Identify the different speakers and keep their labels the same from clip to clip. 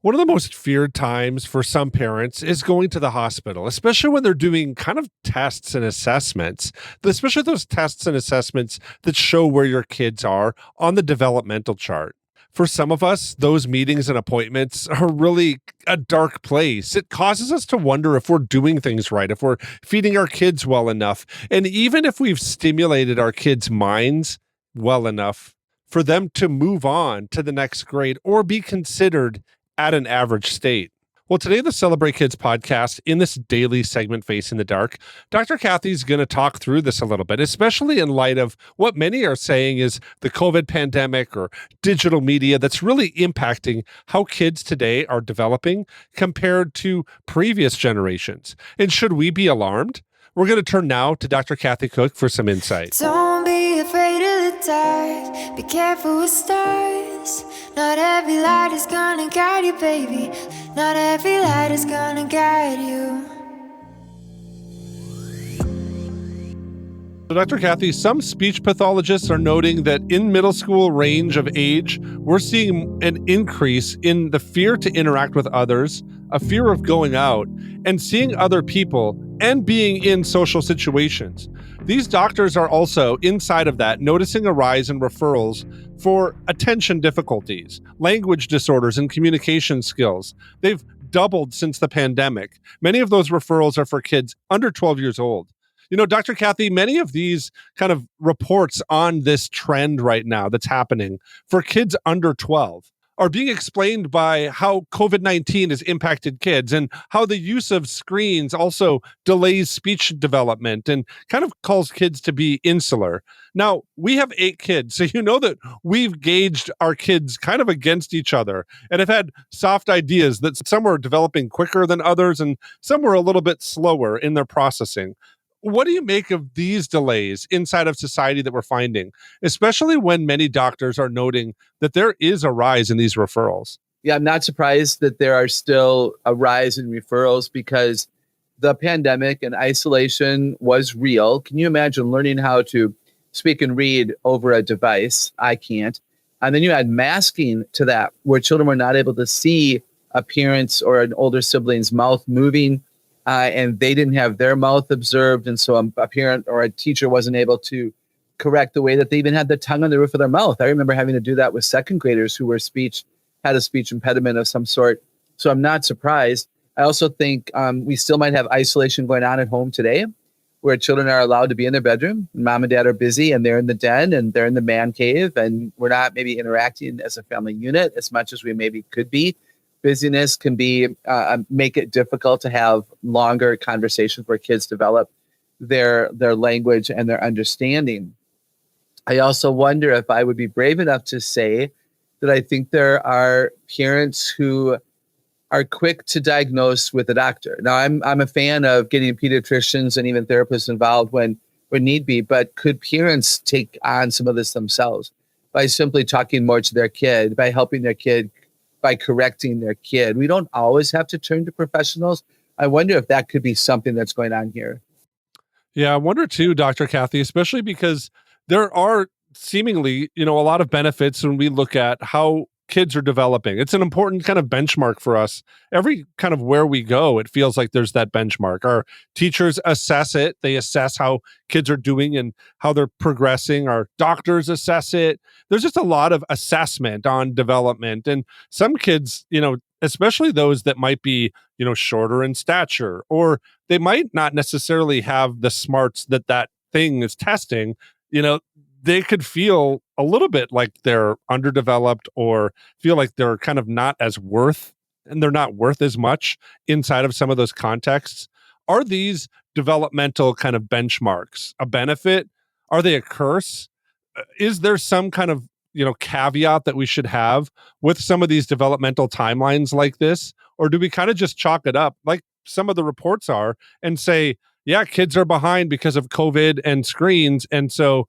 Speaker 1: One of the most feared times for some parents is going to the hospital, especially when they're doing kind of tests and assessments, especially those tests and assessments that show where your kids are on the developmental chart. For some of us, those meetings and appointments are really a dark place. It causes us to wonder if we're doing things right, if we're feeding our kids well enough, and even if we've stimulated our kids' minds well enough for them to move on to the next grade or be considered at an average state. Well, today, the Celebrate Kids podcast, in this daily segment, Face in the Dark, Dr. Kathy's going to talk through this a little bit, especially in light of what many are saying is the COVID pandemic or digital media that's really impacting how kids today are developing compared to previous generations. And should we be alarmed? We're going to turn now to Dr. Kathy Koch for some insight.
Speaker 2: Don't be afraid of the dark. Be careful with stars. Not every light is gonna guide you, baby. Not every light is gonna guide you.
Speaker 1: So, Dr. Kathy, some speech pathologists are noting that in middle school range of age, we're seeing an increase in the fear to interact with others, a fear of going out, and seeing other people and being in social situations. These doctors are also, inside of that, noticing a rise in referrals for attention difficulties, language disorders, and communication skills. They've doubled since the pandemic. Many of those referrals are for kids under 12 years old. You know, Dr. Kathy, many of these kind of reports on this trend right now that's happening for kids under 12 are being explained by how COVID-19 has impacted kids and how the use of screens also delays speech development and kind of calls kids to be insular. Now, we have 8 kids, so you know that we've gauged our kids kind of against each other and have had soft ideas that some were developing quicker than others and some were a little bit slower in their processing. What do you make of these delays inside of society that we're finding, especially when many doctors are noting that there is a rise in these referrals?
Speaker 3: Yeah, I'm not surprised that there are still a rise in referrals because the pandemic and isolation was real. Can you imagine learning how to speak and read over a device? I can't. And then you add masking to that, where children were not able to see a parent's or an older sibling's mouth moving, and they didn't have their mouth observed. And so a parent or a teacher wasn't able to correct the way that they even had the tongue on the roof of their mouth. I remember having to do that with second graders who had a speech impediment of some sort. So I'm not surprised. I also think we still might have isolation going on at home today, where children are allowed to be in their bedroom. Mom and dad are busy and they're in the den and they're in the man cave, and we're not maybe interacting as a family unit as much as we maybe could be. Busyness can be make it difficult to have longer conversations where kids develop their language and their understanding. I also wonder if I would be brave enough to say that I think there are parents who are quick to diagnose with a doctor. Now, I'm a fan of getting pediatricians and even therapists involved when need be, but could parents take on some of this themselves by simply talking more to their kid, by helping their kid, by correcting their kid? We don't always have to turn to professionals. I wonder if that could be something that's going on here.
Speaker 1: Yeah, I wonder too, Dr. Kathy, especially because there are seemingly, a lot of benefits when we look at how kids are developing. It's an important kind of benchmark for us. Every kind of where we go, it feels like there's that benchmark. Our teachers assess it. They assess how kids are doing and how they're progressing. Our doctors assess it. There's just a lot of assessment on development. And some kids, especially those that might be, shorter in stature, or they might not necessarily have the smarts that thing is testing, they could feel a little bit like they're underdeveloped or feel like they're kind of not as worth and they're not worth as much inside of some of those contexts. Are these developmental kind of benchmarks a benefit? Are they a curse? Is there some kind of, caveat that we should have with some of these developmental timelines like this? Or do we kind of just chalk it up like some of the reports are and say, yeah, kids are behind because of COVID and screens. And so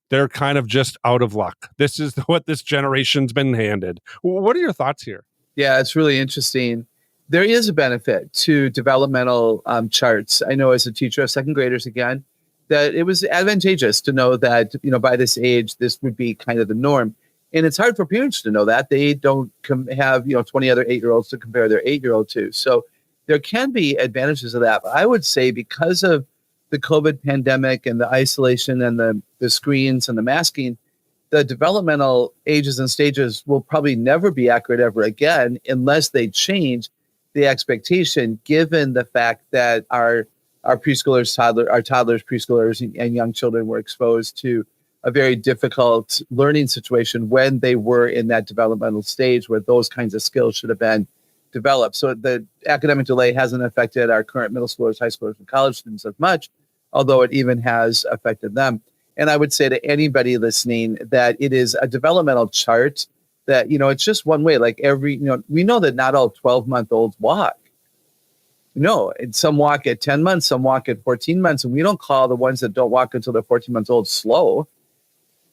Speaker 1: they're kind of just out of luck. This is what this generation's been handed. What are your thoughts here?
Speaker 3: Yeah, it's really interesting. There is a benefit to developmental charts. I know as a teacher of second graders, again, that it was advantageous to know that, by this age, this would be kind of the norm. And it's hard for parents to know that. They don't have 20 other 8-year-olds to compare their 8-year-old to. So there can be advantages of that. But I would say because of the COVID pandemic and the isolation and the screens and the masking, the developmental ages and stages will probably never be accurate ever again unless they change the expectation, given the fact that our preschoolers, our toddlers, preschoolers, and young children were exposed to a very difficult learning situation when they were in that developmental stage where those kinds of skills should have been developed. So the academic delay hasn't affected our current middle schoolers, high schoolers, and college students as much, although it even has affected them. And I would say to anybody listening that it is a developmental chart that, it's just one way. Like we know that not all 12-month-olds walk. No, and some walk at 10 months, some walk at 14 months. And we don't call the ones that don't walk until they're 14 months old slow.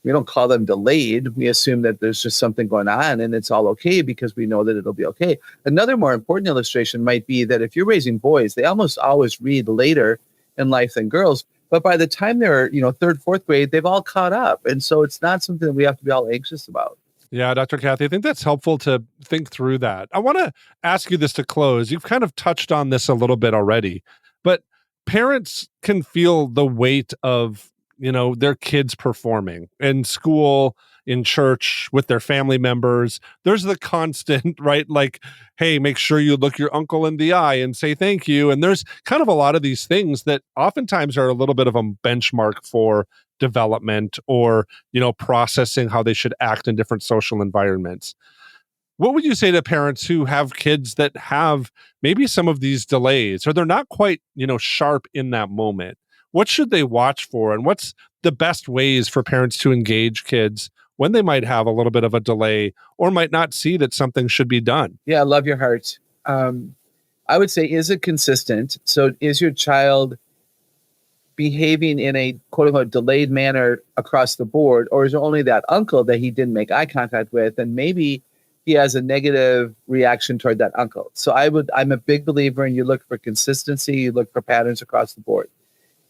Speaker 3: We don't call them delayed. We assume that there's just something going on and it's all okay because we know that it'll be okay. Another more important illustration might be that if you're raising boys, they almost always read later in life than girls. But by the time they're, third, fourth grade, they've all caught up. And so it's not something that we have to be all anxious about.
Speaker 1: Yeah, Dr. Kathy, I think that's helpful to think through that. I want to ask you this to close. You've kind of touched on this a little bit already, but parents can feel the weight of their kids performing in school, in church, with their family members. There's the constant, right? Like, hey, make sure you look your uncle in the eye and say thank you. And there's kind of a lot of these things that oftentimes are a little bit of a benchmark for development or, processing how they should act in different social environments. What would you say to parents who have kids that have maybe some of these delays or they're not quite, sharp in that moment? What should they watch for? And what's the best ways for parents to engage kids when they might have a little bit of a delay or might not see that something should be done?
Speaker 3: Yeah, I love your heart. I would say, is it consistent? So is your child behaving in a quote unquote delayed manner across the board? Or is it only that uncle that he didn't make eye contact with? And maybe he has a negative reaction toward that uncle. So I'm a big believer in you look for consistency, you look for patterns across the board.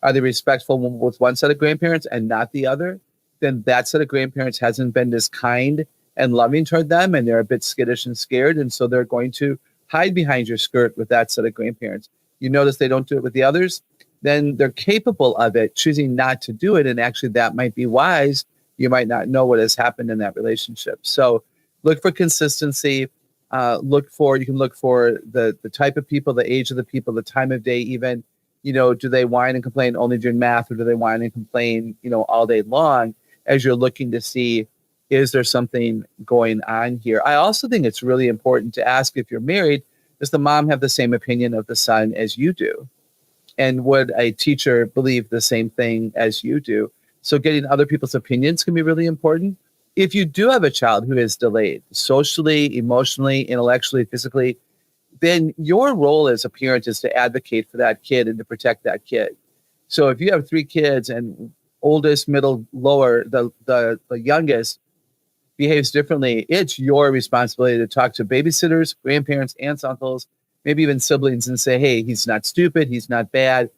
Speaker 3: Are they respectful with one set of grandparents and not the other? Then that set of grandparents hasn't been as kind and loving toward them, and they're a bit skittish and scared, and so they're going to hide behind your skirt with that set of grandparents. You notice they don't do it with the others, then they're capable of it, choosing not to do it, and actually that might be wise. You might not know what has happened in that relationship. So look for consistency. You can look for the type of people, the age of the people, the time of day even. Do they whine and complain only during math, or do they whine and complain, all day long, as you're looking to see, is there something going on here? I also think it's really important to ask, if you're married, does the mom have the same opinion of the son as you do? And would a teacher believe the same thing as you do? So getting other people's opinions can be really important. If you do have a child who is delayed socially, emotionally, intellectually, physically, then your role as a parent is to advocate for that kid and to protect that kid. So if you have 3 kids and oldest, middle, lower, the youngest behaves differently, it's your responsibility to talk to babysitters, grandparents, aunts, uncles, maybe even siblings, and say, hey, he's not stupid, he's not bad,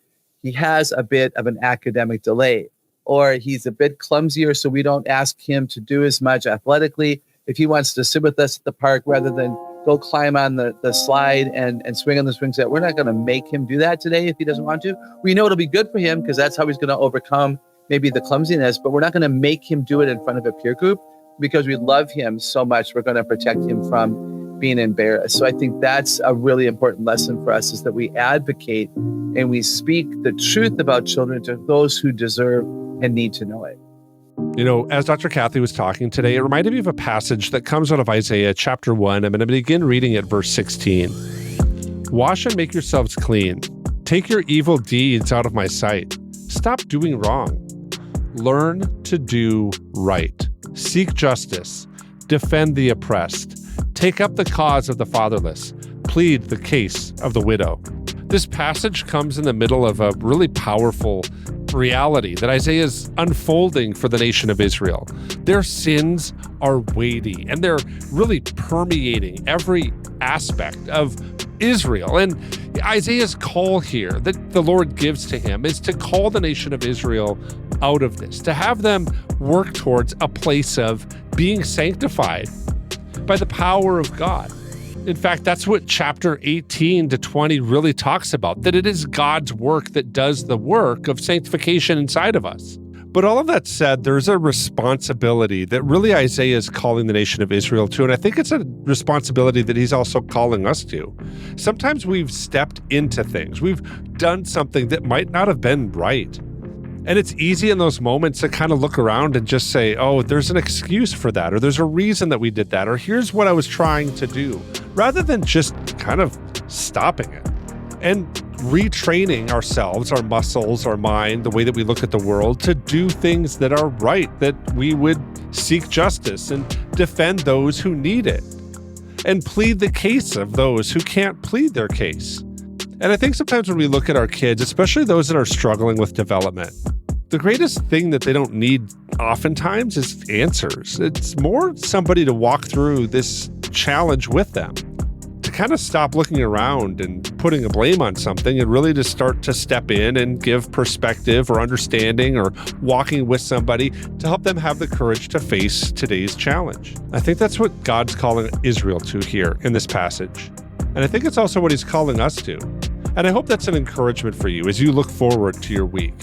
Speaker 3: he has a bit of an academic delay, or he's a bit clumsier, so we don't ask him to do as much athletically. If he wants to sit with us at the park rather than go climb on the slide and swing on the swing set, we're not going to make him do that today if he doesn't want to. We know it'll be good for him because that's how he's going to overcome maybe the clumsiness, but we're not going to make him do it in front of a peer group because we love him so much. We're going to protect him from being embarrassed. So I think that's a really important lesson for us, is that we advocate and we speak the truth about children to those who deserve and need to know it.
Speaker 1: As Dr. Kathy was talking today, it reminded me of a passage that comes out of Isaiah chapter 1. I'm going to begin reading at verse 16. Wash and make yourselves clean. Take your evil deeds out of my sight. Stop doing wrong. Learn to do right. Seek justice. Defend the oppressed. Take up the cause of the fatherless. Plead the case of the widow. This passage comes in the middle of a really powerful reality that Isaiah is unfolding for the nation of Israel. Their sins are weighty and they're really permeating every aspect of Israel. And Isaiah's call here that the Lord gives to him is to call the nation of Israel out of this, to have them work towards a place of being sanctified by the power of God. In fact, that's what chapter 18 to 20 really talks about, that it is God's work that does the work of sanctification inside of us. But all of that said, there's a responsibility that really Isaiah is calling the nation of Israel to, and I think it's a responsibility that he's also calling us to. Sometimes we've stepped into things. We've done something that might not have been right. And it's easy in those moments to kind of look around and just say, oh, there's an excuse for that, or there's a reason that we did that, or here's what I was trying to do, rather than just kind of stopping it and retraining ourselves, our muscles, our mind, the way that we look at the world to do things that are right, that we would seek justice and defend those who need it and plead the case of those who can't plead their case. And I think sometimes when we look at our kids, especially those that are struggling with development, the greatest thing that they don't need oftentimes is answers. It's more somebody to walk through this challenge with them, to kind of stop looking around and putting a blame on something and really to start to step in and give perspective or understanding or walking with somebody to help them have the courage to face today's challenge. I think that's what God's calling Israel to here in this passage. And I think it's also what he's calling us to. And I hope that's an encouragement for you as you look forward to your week.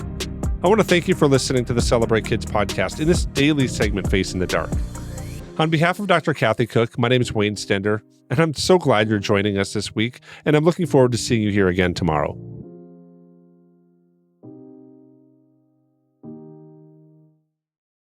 Speaker 1: I want to thank you for listening to the Celebrate Kids podcast in this daily segment, Face in the Dark. On behalf of Dr. Kathy Koch, my name is Wayne Stender, and I'm so glad you're joining us this week, and I'm looking forward to seeing you here again tomorrow.